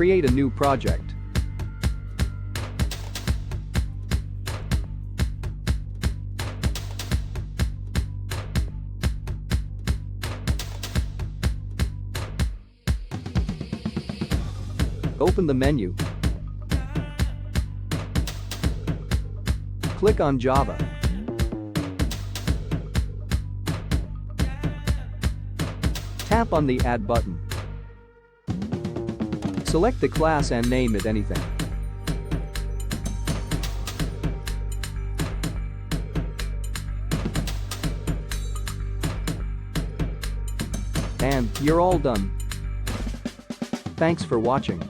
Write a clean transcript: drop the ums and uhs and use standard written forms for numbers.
Create a new project. Open the menu. Click on Java. Tap on the Add button. Select the class and name it anything. And you're all done. Thanks for watching.